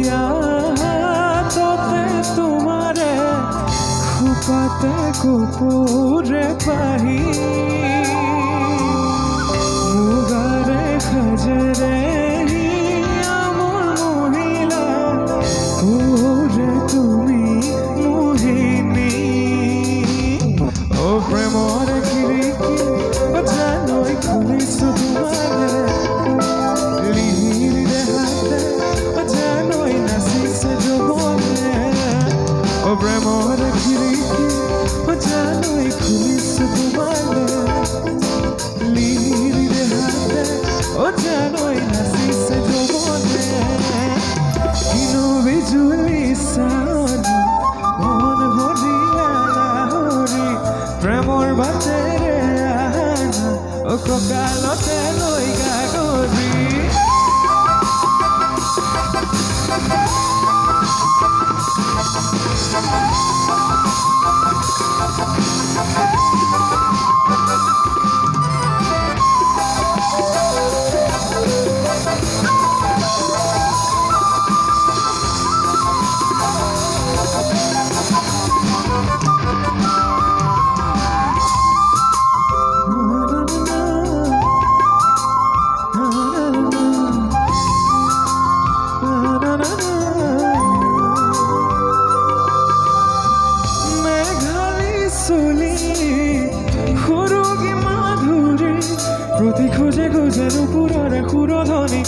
দিয়া তোতে তোমারে খুপাতে কুপুরে পাহি মুগারে খজরে আমার মহিলা ওরে তুমি মোহিনী ও প্রেমর খিড়কি ও জানোই খুলিছো তোমারে লিহির হাতে ও জানোই নাচিছে যৌবনে ও প্রেমর খিড়কি ও জানোই খুলিছো তোমারে লিহির হাতে ও জানোই নাচিছে যৌবনে কিনো বিজুলি সানি মন হরিলা হরি প্রেমর বাতেরে আনা ও ককালতে লৈ গাগরি প্রতি খোঁজে খোঁজে নুপুরের সুরধ্বনি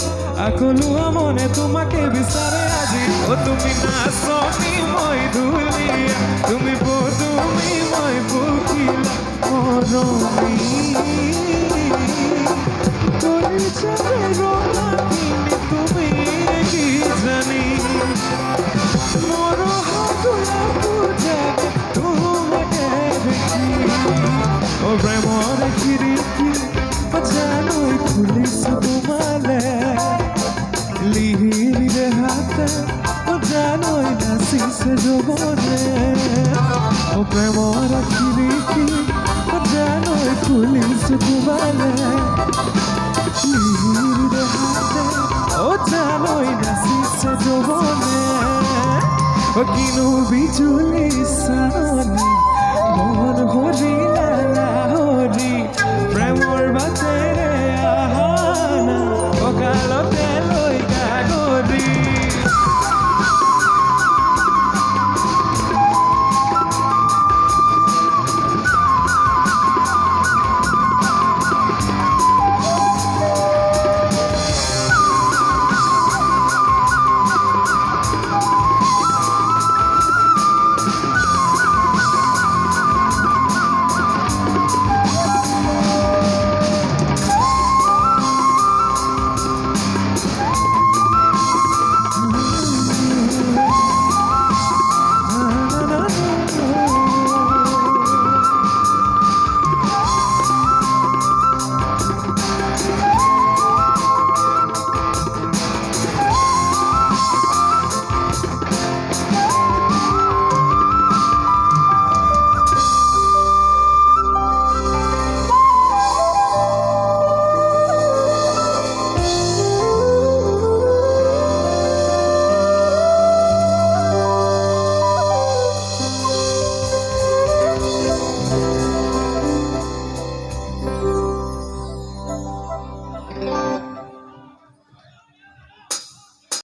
আকলুয়া মনে তোমাকে বিচারে আজি ও তুমি নাচনি মই ধুলিয়া তুমি পদুমি মই বুকিলা মরমি তোর চাপে রঙাকিনি তুমি কি জানি মর হাতুলা পূজাকে তোমাকে দেখি ও প্রেমর খিড়কি ও জানোই খুলিছো তোমালে লিহির হাতে ও জানোই নাচিছে যৌবনে ও প্রেমর খিড়কি ও জানোই খুলিছো তোমালে লিহির হাতে ও জানোই নাচিছে যৌবনে ও কিনো বিজুলি সানি মন হরিলা